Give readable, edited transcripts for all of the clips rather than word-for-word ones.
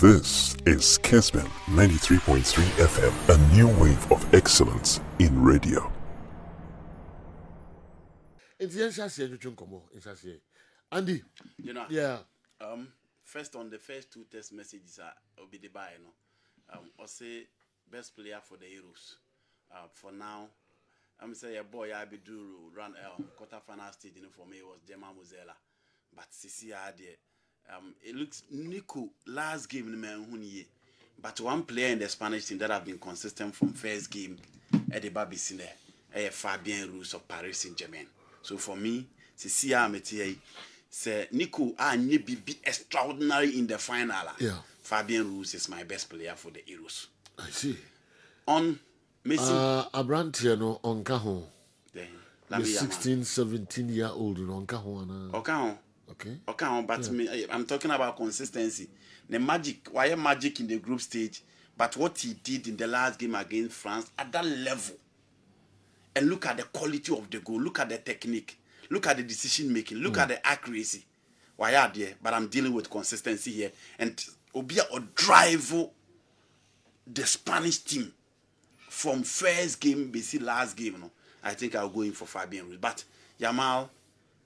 This is Kessben 93.3 FM, a new wave of excellence in radio. It's Andy. You know, Yeah. First on the first two test messages will be the buy, I'll say best player for the Euros. For now, I'm saying a boy I be do run quarterfinal stage for me was Gemma Muzela, but Sisi it looks Nico last game in the man but one player in the Spanish team that have been consistent from first game at the Babi Sine, Fabian Ruiz of Paris Saint-Germain. So for me, Sisi Ametier. Say Nico be extraordinary in the final. Yeah. Fabian Ruiz is my best player for the Euros. I see. On missing Abrantiano on Cajon. The 16, 17-year-old on Cajon. Okay. Okay, but I'm talking about consistency. The magic, why magic in the group stage, but what he did in the last game against France at that level. And look at the quality of the goal, look at the technique. Look at the decision making. Look at the accuracy. Why are there? But I'm dealing with consistency here. And Obia or drive the Spanish team from first game, basically last game. No, I think I'll go in for Fabian Ruiz. But Yamal,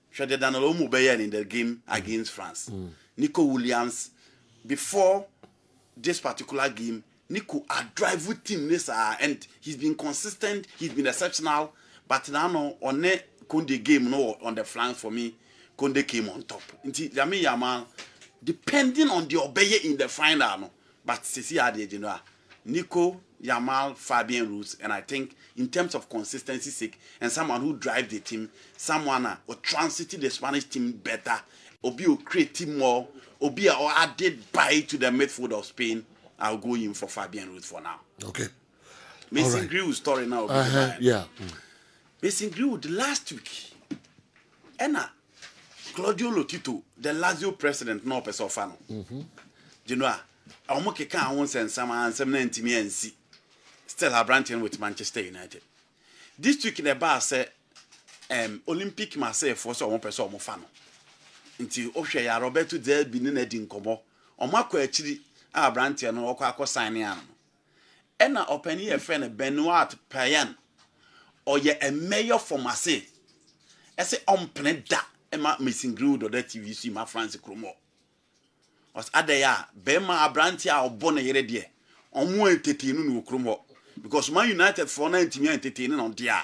should have done a lot more in the game against France. Nico Williams, before this particular game, Nico a drive with team and he's been consistent. He's been exceptional. But now on the Kunde game on the flank for me, Kunde came on top. Inti Yami Yamal, depending on the obey in the final, no. But Sisi Adejinoa, Nico, Yamal, Fabian Ruiz, and I think in terms of consistency sake, and someone who drives the team, someone will transit the Spanish team better, Obi will create team more, Obi or added by to the midfield of Spain. I'll go in for Fabian Ruiz for now. Okay. Mason Greenwood story now. Yeah. Mason Greenwood last week, Claudio Lotito, the Lazio president, no person fan. You know, I won't send some and 90 and see. Still have Branton with Manchester United. This week in the bar said, Olympic Marseille for some person more fan. Until Osha Roberto Del Binin Edin Como, or Marco actually, Branton or Quaco signing. Open here friend Benoit Payan. Or ye a mayor for Marseille. I say on planet that Emma missing Greenwood or that TVC my Francis Cromo. Was Adaya, Bema Abrantia or Bonne Heredia. On more entertaining Cromo. Because my United for 90 million entertaining on dia.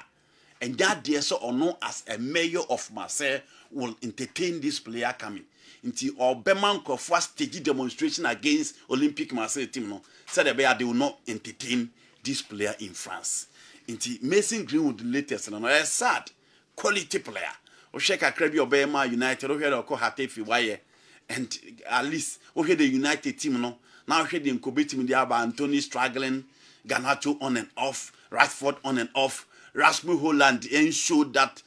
And that dear so or no as a mayor of Marseille will entertain this player coming. Until or Bemanko first stage demonstration against Olympic Marseille team no said they will not entertain this player in France. Inti Mason Greenwood the latest no a sad quality player. O sheka krabi obema United o hwe ko Hatefi waye and at least o hwe the United team no now hwe the incubate team dey aba Anthony struggling, Garnacho on and off, Rashford on and off, Rasmus Hojlund and showed that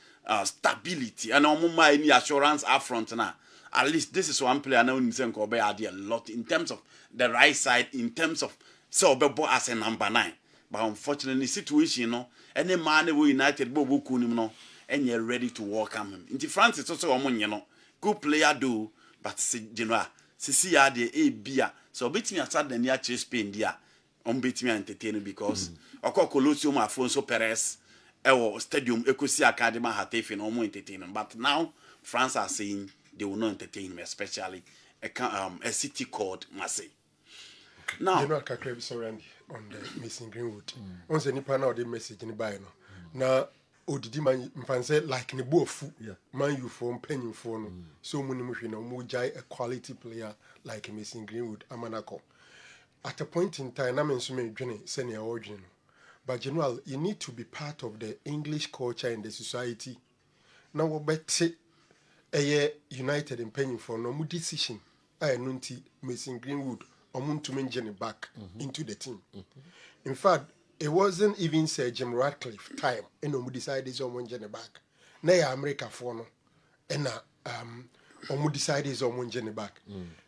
stability and any assurance up front now. At least this is one player now in Senko be a lot in terms of the right side, in terms of so Obebo as a number 9. But unfortunately, situation, you know, any man who United Bobo Kunim, no, and you're ready to welcome him. In France, it's also a you know, good player do, but general, Sisi the A beer. So beat me aside the near chase Spain, dear, beat me entertaining because Oko Colosseum Afonso Perez, Stadium Ecosia Academy Hatefi, no more entertaining. But now France are saying they will not entertain him, especially a city called Marseille. Now, you know, sorry, Andy, on the missing Greenwood. Once any panel the message in the bio. Now, Odidi man fancy like in the both man you form penny for so many mujai a quality player like missing Greenwood Amanako. At a point in time, I'm assuming Jenny senior origin. But general, you need to be part of the English culture in the society. Now we bet a year United in penny for no decision. I nunti missing Greenwood. To mention back into the team. In fact, it wasn't even Sir Jim Ratcliffe time and we decided someone Jenny back. Now America for no and we decided someone Jenny back.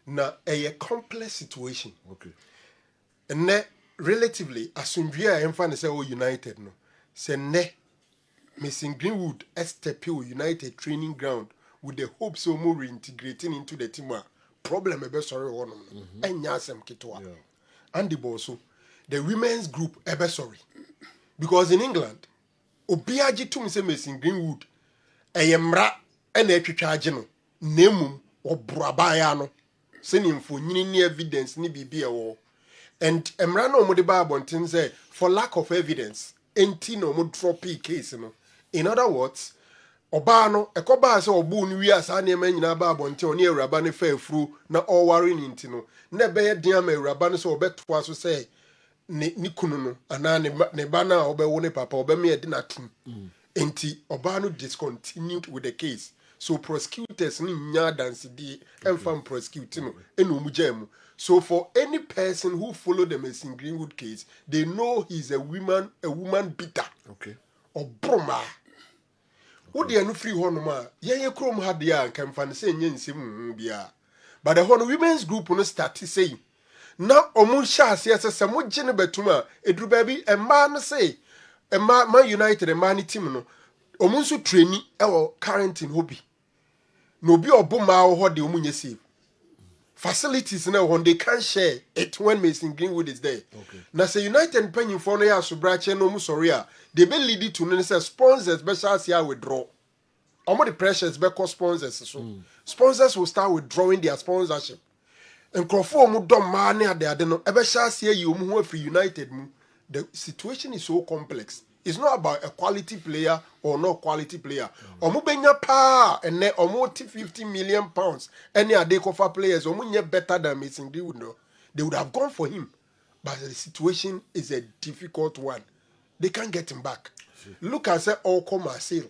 Now a complex situation. Okay. And ne relatively assume we are in say United no. Say ne missing Greenwood STP United training ground with the hopes of more reintegrating into the team. problem ebe sorry one enya asem ketwa and the boss the women's group ebe sorry because in England obi agi tum se Mason Greenwood eyemra na etwetwa agi no nemum obraba ya no se ni mfonyini ni evidence ni bibi ewo and emra no mo de ba abontin say for lack of evidence enti no mo drop case no in other words oba no ekoba se obu no wi asa na ema nyina ba abontin oni awuraba ne fa afuru na all ni nti no na be ye dia ma awuraba no so obeto aso say ni kunu no ana ne ba na obewo ne papa obeme de na tum enti oba no discontinued with the case so prosecutors ni nya dance di enfam prosecute no eno mu jam so for any person who follow the Mason Greenwood case they know he's a woman beater okay obroma wo de no free ho no ma ye krom ha de a kan fan se nya nsem bia but the whole women's group no start saying na omun sha ase se mo gine betuma eduru ba bi emma no say emma Man United emma ni team no omun so traini e quarantine hobby no bi obuma ho de omun save facilities now when they can share it when Mason Greenwood is there. Okay. Now say United paying for no ya subrache no mu sorry they be lead it to no say sponsors special here withdraw. Omo the pressures be cause sponsors so. Sponsors will start withdrawing their sponsorship. And crofo mu dom ma na ade no e be sha here you mu ho free United mu. The situation is so complex. It's not about a quality player or no quality player. Omo benya pa ene omo £50 million. Any adekofa players omo nye better than Mason Greenwood no. They would have gone for him. But the situation is a difficult one. They can't get him back. Look at say all come Marseille.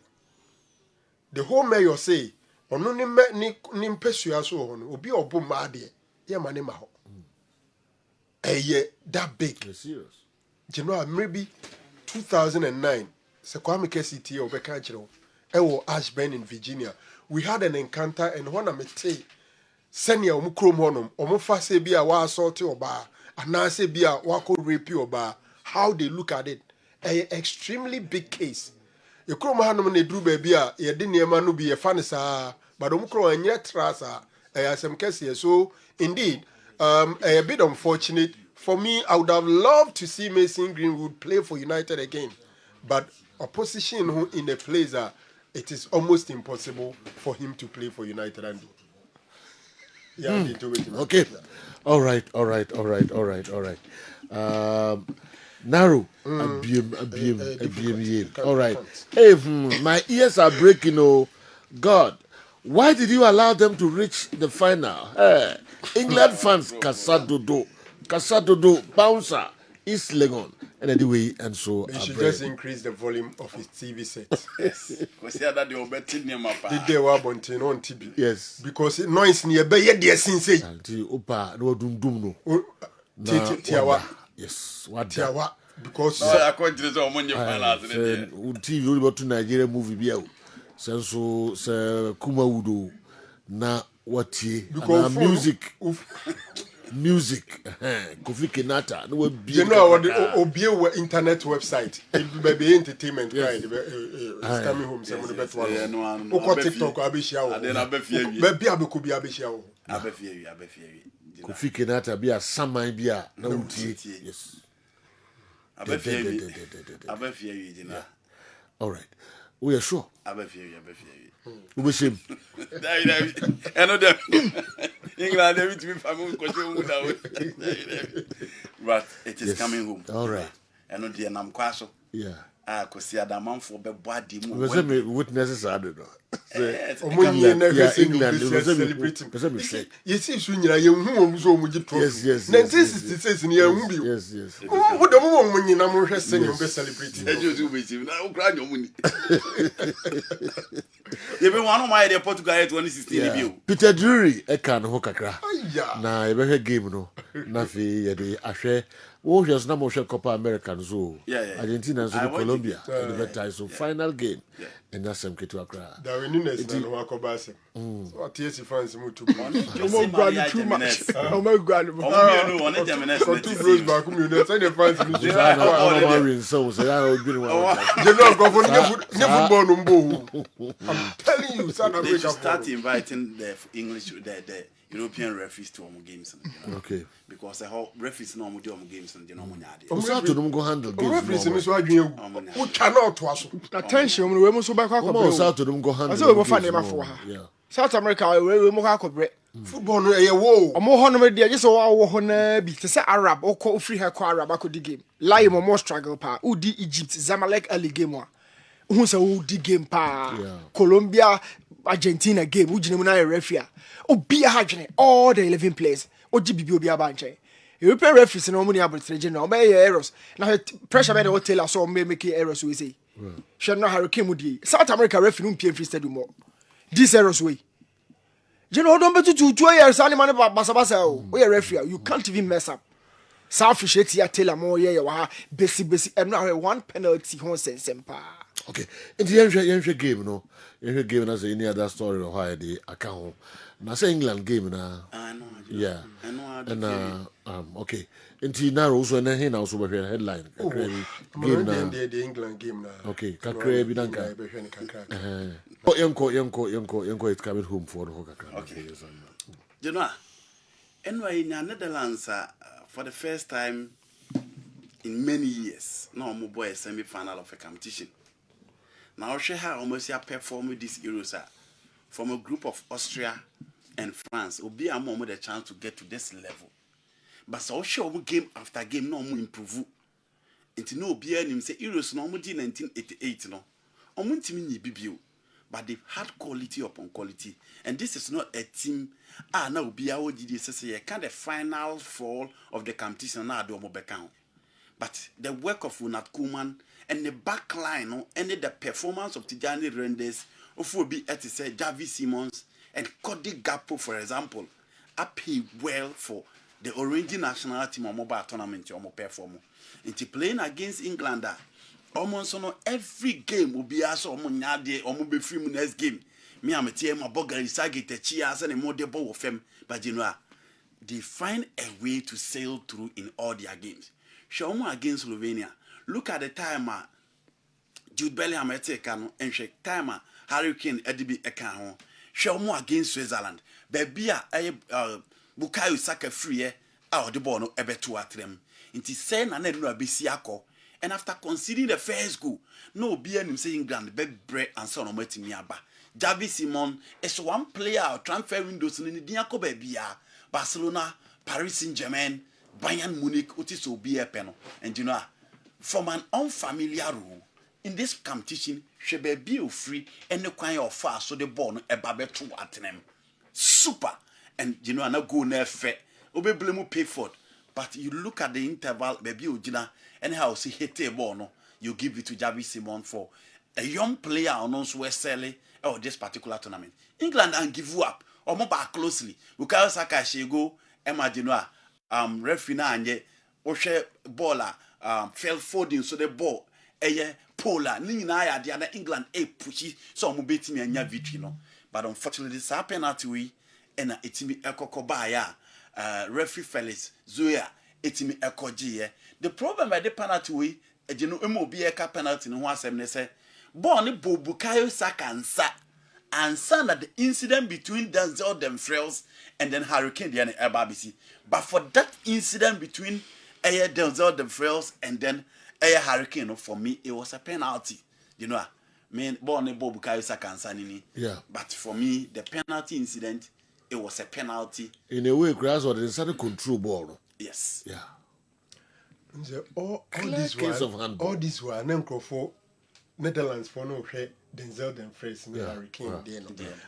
The whole mayor say ono ni mpesu aso ho no obi obo ma de ye mane ma ho. That big. You're serious. You know maybe 2009, se Kwame Kessben obeka chiro ewo Ashburn in Virginia. We had an encounter and when I met senior omukrom honom omofa se bia wa assault oba ana se bia wa ko rape oba how they look at it a extremely big case. E krom hanom na duru ba bia ye de niema no bi ye fa ne saa but omukrom anya trasa asem kese so indeed a bit unfortunate. For me, I would have loved to see Mason Greenwood play for United again. But opposition in a place it is almost impossible for him to play for United. And okay. All right. Naro. All right. Hey, my ears are breaking. Oh, God. Why did you allow them to reach the final? England fans, Casadodo, Bouncer, East Legon, and anyway, and so. They should just increase the volume of his TV set. Did they were on TV? Yes. Because noise near Bay, yes, since Opa, no dum no. Tiawa. Yes, what Tiawa. Because I can't do so many TV about to Nigeria movie bill. So, Kuma Udo, na what ye, because music, Kofi Kenata, no be. You know what the Obie internet website, it be entertainment kind. It's coming home, someone better one. Oko TikTok, Abisha. Then I be fear. Maybe Abukubi Abisha. I be fear. Kofi Kenata be a Samai be a no tea. Yes. I be fear you, all right. We are sure. I be fear you. We wish him. I know them. England, everything family but it is coming home. All right. I know the Namquaso. Yeah. I could see a man for the body. Witnesses are the England celebrating. Yes, yes, 1966 in your movie. Yes. What the moment when you know celebrating? Even one of my Portugal 2016 Peter Drury, a can hokakra. Na ebe game no. Na fi ye de ahwe wo hwes na mo hwe Copa American zo. Argentina and Colombia. So final game. And that's some ketu akra. Da we nunes na no akobase. So TSC fans mu too much. Too much. Oh my God. No, one Gemini. Two bros back mu no say the fans mu. So I will be one. You know go for football no mbo. I'm telling you, South America. They should start inviting the English European referees to games. Okay. Because the whole referees no do games and no money. So to them go handle games. Referees me so adwen who cannot to aso. Attention we mo so back akọ. So to them go handle. So we fa nema for ha. Yeah. South America we mo akọ. Football no eye wo. Omo ho no me dia just wo ho na bi te say Arab okọ free her kọ Arab akọ di game. Lie mo struggle pa. Udi Egypt Zamalek early game wa. Who say udi game pa. Colombia Argentina game who jinemu na referee. Obi a hadwene all the 11 players. Oji bibi obi aba nche. European referees no money about region no be errors. Now pressure be the hotel so make errors we say. She no Hurricane mudi. South America referee no pay free stadium more. These errors we. You know don't be 2 years animal basa basa o. We referee you can't even mess up. South Fish here tell am here wa besi and now one penalty hon sense pa. Okay. In the end game no. You game as any other story or how they account. Na say England game na. Yeah. And okay. Inti na also na here na also be headline. Game na the England game na. Okay. Kakra bi nanka. Yanko it coming home for the kakra. Okay. You know, anyway in Netherlands for the first time in many years, no more boy semi-final of a competition. Now she had almost performed this Euros from a group of Austria and France. Will be a moment a chance to get to this level. But so show game after game no more improve. Until no be any say Euros no more 1988 no. Omunti BBU. But they've had quality upon quality. And this is not a team. Now be our DD say kind of final fall of the competition now do more account. But the work of Ronald Koeman and the back line, and the performance of Tijani Rendes, of will be at say Javi Simons and Cody Gakpo, for example, I pay well for the Orange national team or mobile tournament or more perform. Into playing against England, almost on every game will be as or Munyade or Mube free next game. Me, I'm a team of Bogari Sagi, the Chias and a more debo of them, but you know, they find a way to sail through in all their games. Show me against Slovenia. Look at the time Jude Bellingham etekano and shake time Hurricane Edibi Ekano. Show me against Switzerland. Baby Bukayo Saka free out the ball no ebe to at them. Inti sen and then bisiako. And after conceding the first goal, no be him saying England bread and son of Metimiaba. Javi Simon is one player transfer windows in the Diaco Babia, Barcelona, Paris Saint-Germain, Bayern Munich, Otis Obi Peno. And you know, from an unfamiliar rule, in this competition, she be free and no kind of fast so the ball no ebabe to at them. Super. And you know, I not go near fair. Obe blame pay for it. But you look at the interval, baby Ujina, and how see hit a ball, no, you give it to Javi Simon for a young player on also selling or this particular tournament. England and give you up or more back closely. Bukayo Saka Shego, Emma Genoa, Refina and ye, Oshe Baller, fell folding so the ball, Pola, Nina, the other England, pushy, so I'm beating me and your victory, no. But unfortunately, this penalty, and it's me a cocobaya, referee Felix, Zoya, it's me a cogie. The problem by the penalty, you know, be a penalty in 177. Born Bukayo Saka and son that the incident between Denzel Dumfries and then Hurricane Diane Ebabisi. But for that incident between Denzel Dumfries and then Hurricane, for me, it was a penalty. You know, born Bukayo Saka and Sanini. Yeah. But for me, the penalty incident, it was a penalty. In a way, grass or the started control ball. Yes. Yeah. All this one, then for Netherlands for no share Denzel Dumfries in Hurricane.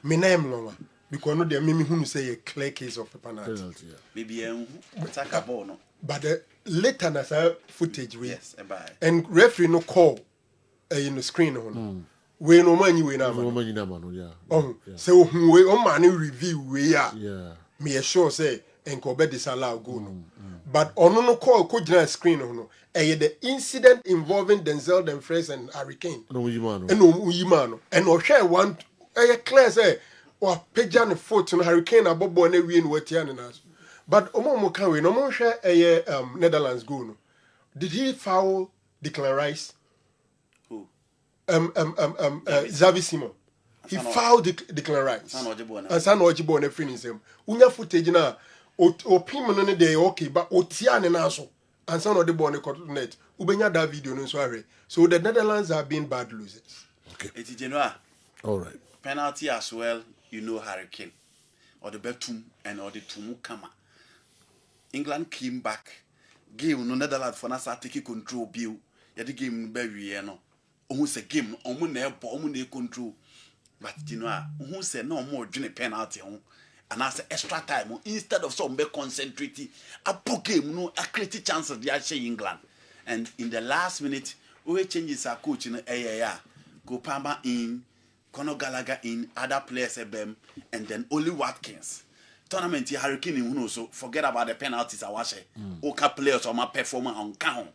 Me name no because no there me who say a clear case of a penalty. Maybe attack a ball no. But later as a footage we and referee no call in the screen on. We no money we na man. Oh, so we on man review we are. Yeah. Me sure say enko be disallow go no. But on no call could screen no. The incident involving Denzel Dumfries and Hurricane. No Uyimano. And no share one clear say or Pejan foot on Hurricane above one win what us. But Omo can we no share Netherlands go no. Did he foul Declan Rice? Who? Xavi Simon. he fouled Declan Rice. And San Ojibo and a finish him. Unya footage na opim no dey okay, but otia ne na so. And San Ojibo ne net. Ubenya that video no so. So the Netherlands have been bad losers. Okay. It's Genoa. All right. Penalty as well, you know, Hurricane. Or the Betum and or the Tumukama. England came back. Game no Netherlands for us taking control bill. Yeah, the game very no. Almost a game, almost near control. But you know, who said no more doing a penalty on and as extra time instead of some be concentrating a poor game, no a creative chance of the actual England. And in the last minute, we changes our coach in the Go Palmer in, Conor Gallagher in, other players and then only Watkins. Tournament Hurricane who so forget about the penalties I watch. Oka players or my performer on count.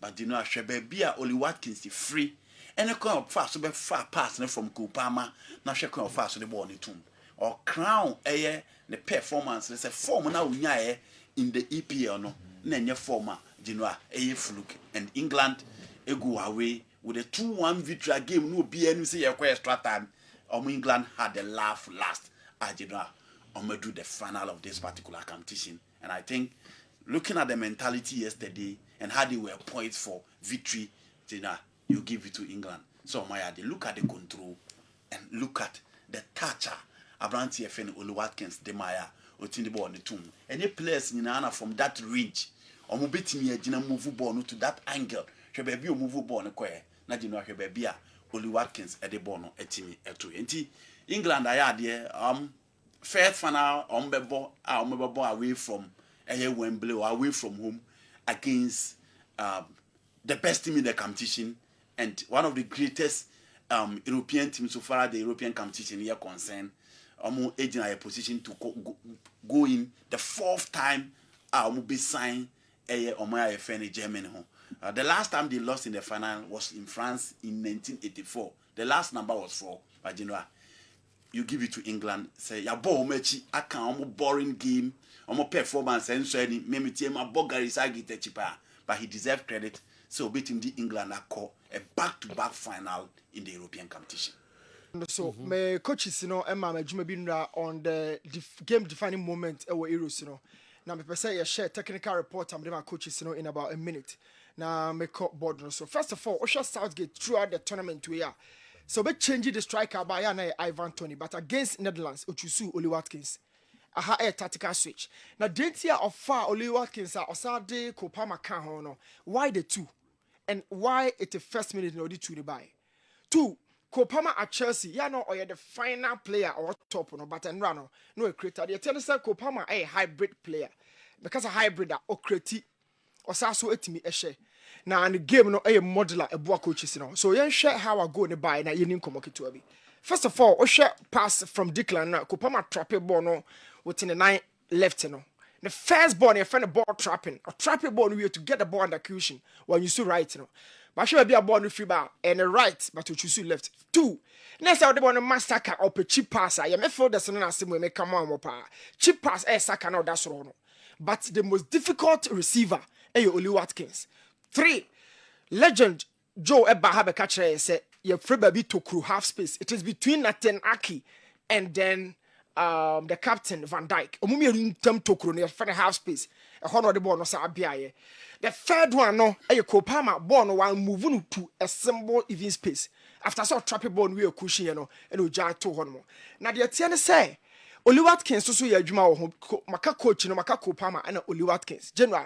But you know, Shebebia only Watkins is free. And a kind of fast so be far pass from Kupama, now she kind of fast to the ball in the tomb. Or crown the performance, there's a form now in the EPL no, Nanya former, Genoa, fluke. And England go away with a 2-1 victory game, no BN say a extra time. England had the laugh last at Genoa. Do the final of this particular competition. And I think looking at the mentality yesterday and how they were points for victory, you give it to England. So they look at the control and look at the toucher. Abranti FN Oli Watkins, Demaya, Otindibo on the tomb. Any players in Nana from that range, or mobility a move ball to that angle. Shebebi move ball on a quay. Najino Hebebia, Oli Watkins at the bono, etimi, etu. England, I had there, first final away from Wembley or away from home against the best team in the competition and one of the greatest European teams so far the European competition here concerned. Aging a position to go in the fourth time be signed in Germany. The last time they lost in the final was in France in 1984. The last number was 4. But you know, you give it to England, say, ya ball mechi, I can boring game, performance, and so any, maybe team a bogger is cheaper, but he deserves credit. So beating the England call a back-to-back final in the European competition. So, my coaches, Emma, my Jumabinra on the game-defining moment our Euros, Now, me say a share technical report. I'm my coaches, in about a minute. Now, me call board. So, first of all, Osha Southgate throughout the tournament we are. So we change the striker by Ivan Toney, but against Netherlands, Ochusu Oli Watkins. Aha a tactical switch. Now dentia of far Oli Watkins are Osade Kopama Kahono. Why the two? And why it the first minute in order to buy? 2. Kopama at Chelsea, or the final player or top no, but and run no creator. They tell us that Kopama a hybrid player. Because a hybrid or creati or saso etimi eshe. Now, and the game no a modeler a boa coaches so you share how I go to buy na you nko to be. First of all, share pass from Declan na Kopama trapping ball no within the 9 left no. The first ball you find the ball trapping or trapping ball we to get the ball under cushion when you see right no. But should be a ball no free ball and the right but you choose left. 2. Next out the ball no massacre or cheap pass. I am for the son as we make come on mopa. Cheap pass saka no that's wrong. But the most difficult receiver Oli Watkins. 3. Legend Joe Ebahabe catcher said, "Your free baby to crew half space. It is between Nathan Aki and then the captain Van Dijk. Omumi in term to crew near half space. A honor the ball no sa abiaye. The third one no, a Kopama ball no one moving to a symbol even space. After so trappy ball we a cushion and uja to one. Now the tiene say." Oli Watkins so ya adwuma wo maka coach no maka Kopama and Oli Watkins general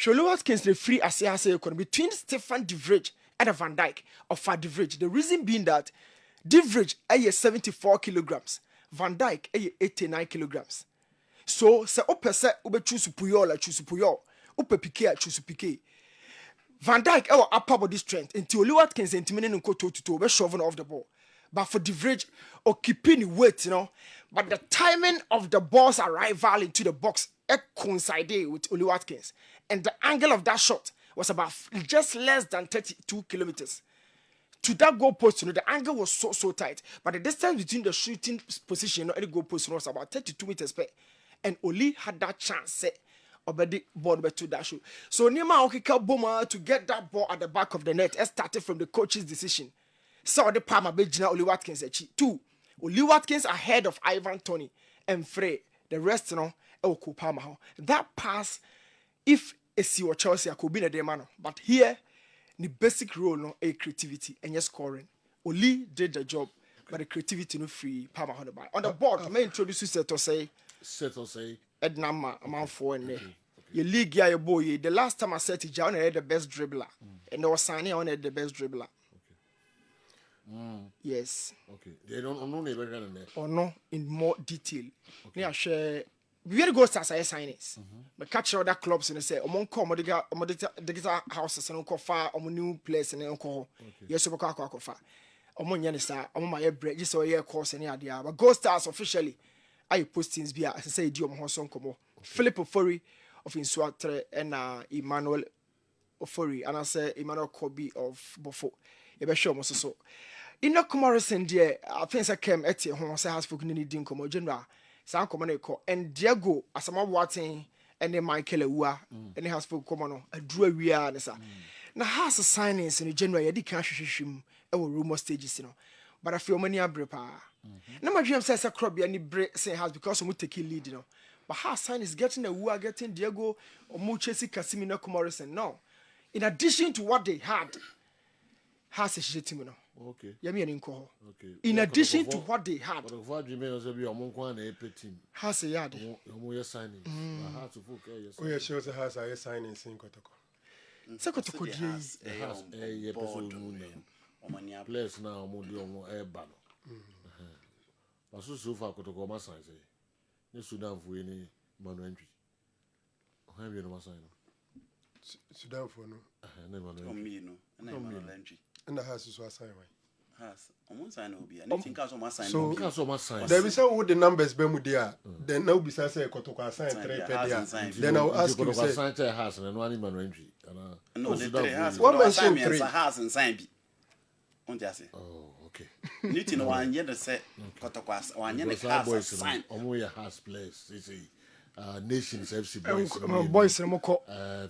Oli Watkins the free as between Stefan De Vrij and Van Dijk of De Vrij. The reason being that De Vrij is 74 kilograms, Van Dijk is 89 kilograms. So se opese ube choose Puyol upe Piqué choose Piqué. Van Dijk upper body strength until Oli Watkins intimidating nko to be shoving off the ball. But for De Vrij or keeping weight, but the timing of the ball's arrival into the box coincided with Oli Watkins. And the angle of that shot was about just less than 32 kilometers. To that goal post, the angle was so tight. But the distance between the shooting position and the goal post was about 32 meters per. And Oli had that chance already ball to that shoot. So Nima Okika Boma to get that ball at the back of the net started from the coach's decision. So the Palmer Bejina Oli Watkins 2. Oli Watkins ahead of Ivan Toney and Frey. The rest, you know, Kupama. That pass, if it's your Chelsea, I could be a demano. But here, the basic role no a creativity and yes scoring. Oli did the job, but the creativity no free. Palmer on the board, may introduce you to say Ednama amount 4 and there. Your league, yeah, your boy. The last time I said to John, I had the best dribbler, and they were signing on the best dribbler. Yes. Okay. They don't know never run there. Or no, in more detail. Okay. Yeah, share. We had to go start signings. But catch other clubs and say, "Among come, the houses and uncle far, new place and uncle. Yes, so we far. Among Yanisa, among my bread, just so year course and idea. But Ghost Stars officially, I postings be as I say, Diom Hoson Como, Philip Ofori of Inswatre and Emmanuel Ofori, and I say Emmanuel Kobe of Bofo. You show most so. In no comparison, dear, I think I came at home, say has spoken in the Dinko General, San Comanico, and Diego, as I'm watching, and then Michael Ewa, and he has spoken on a drew we are. Now, has a signings in the general, you can't shoot him, rumor stages, you know. But I feel many abrepa. No, my dream says a crop, any break, say has because I'm taking lead, you know. But has signings getting a Ewa, getting Diego, or Muchesi Casimino Comparison, no. In addition to what they had, has a shit, you know. Okay. Okay. In addition to what they had, has a yard. Signing. Oh, yeah, she also has a signing in Kotoko. Secretary has a place now, Modio air banner. But so far, Kotoko Massa, you Sudan for any man entry. Have you no sign? Sudan for no. Never know. And the house is what sign. Has on sign will be anything castle must sign. So, there is all the numbers Bemudia. Then now besides a Kotoka sign 3 per Then I'll ask you to sign a house and one man entry. No, the house. What mention 3 house and sign be. On just say. Oh, okay. Newton one year the set Kotokas, 1 year the house sign. Only a house place. It's a Nations FC boys. Boys,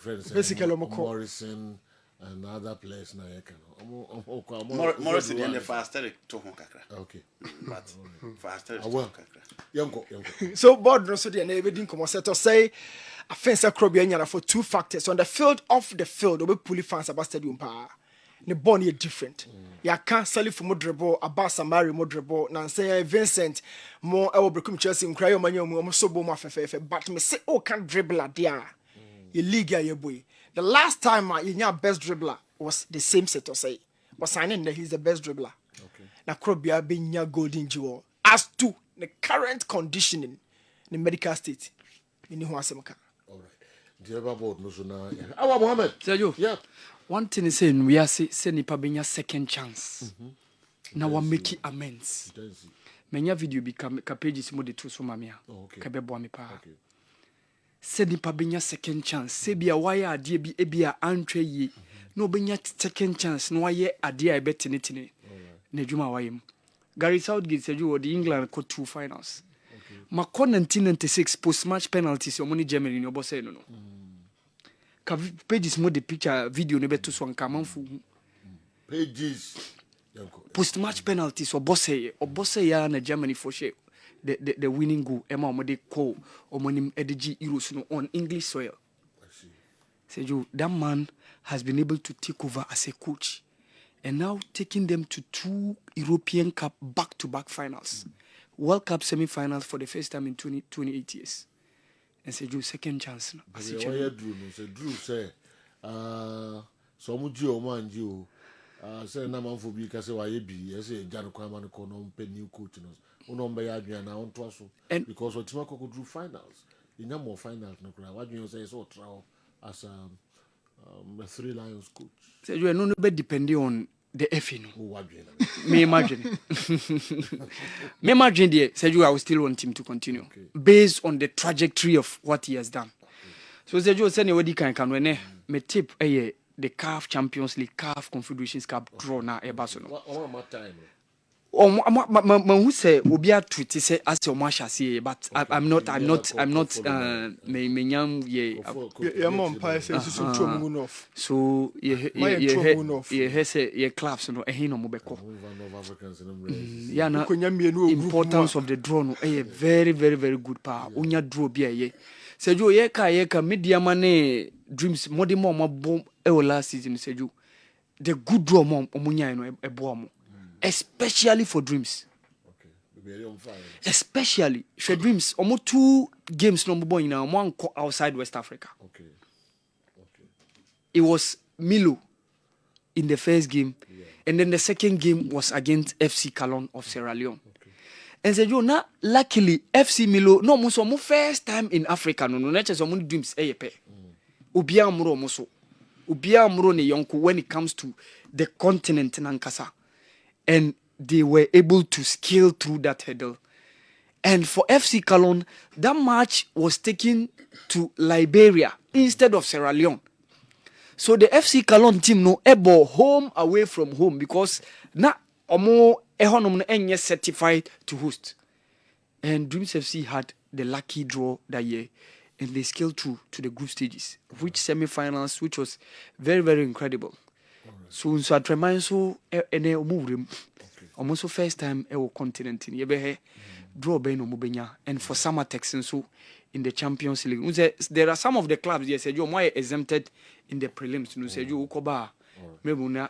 friends, basically, Morrison. Another place na yeka no. Morrison and the faster to Honkakra. Okay. But faster to Honkakra. So, board no so the everything come set to say a fence acrobian for 2 factors. On the field, off the field, we pull fans about stadium power. The ball is different. Ya can't sell it for Modrebo, about Samari Modrebo, Nancy Vincent, more I will become Chelsea in Cryo Manu, so boom but me say, oh, can't dribble at the you league, your boy. The last time your best dribbler was the same set to say, was signing that he's the best dribbler. Okay. Now, Krobia being your golden jewel. As to the current conditioning in the medical state, in the Huasemaka. All right. The other board knows now. Our Mohammed. Sergio. Yeah. One thing is saying we are saying Pabenya second chance. Now we make amends. Many video become pages more the two so mamia. Okay. Kabebo mi pa. Okay. Said nipa benya second chance say bia why ade bi ebia antwe yi no benya second chance no why ade a betinetine na dwuma wayem Gary Southgate said you the England got 2 finals ma 1996 post match penalties omoni Germany no boss no ka pages mo the picture video no beto so nka manfu pages post match penalties or boss ya na Germany for sure. The winning goal, Emma Omode Ko, Omonim Edigi Euros on English soil. Sergio, that man has been able to take over as a coach and now taking them to 2 European Cup back-to-back finals. World Cup semi-finals for the first time in 28 years. And Sergio, second chance. Drew say, so much you man you. Say na man for be kase wa yebi. Say Jano Kwamano ko no pe new coach no. Because Otimako could do finals. In no more finals, no cry. What you say so trial as a 3 Lions coach. So you are no depending on the FA. Me imagine. Me imagine there. Said you I will still want him to continue based on the trajectory of what he has done. So said you say anybody can when me tip the CAF Champions League, CAF Confederations Cup draw na e Barcelona. What time? who say obia tweet say as your masha say but I'm not me nyam ye mom pa say so trom no off so ye say ye claps no ehin no mobeko ya na importance of the draw no very very very good pa unya draw bia ye seju ye ka media mane dreams modern mom last season seju the good draw mom omunya no ebo mo especially for dreams. Especially for dreams, almost 2 games no more in one outside West Africa. It was Milo in the first game, and then the second game was against FC Calon of Sierra Leone. And said you now luckily FC Milo no muso mo first time in Africa no not just some dreams eyepe. Ubia muro muso. Ubia muro ne yonko when it comes to the continent nankasa. And they were able to scale through that hurdle. And for FC Calon, that match was taken to Liberia instead of Sierra Leone. So the FC Calon team no able home away from home because na omo ehonom no enye certified to host. And Dreams FC had the lucky draw that year and they scaled through to the group stages, which semi-finals, which was very, very incredible. So at remind so ene omurem almost first time e continent in yebe draw be no mobenya and for summer Texans so in the Champions League there are some of the clubs yes you more exempted in the prelims no say you ukoba maybe na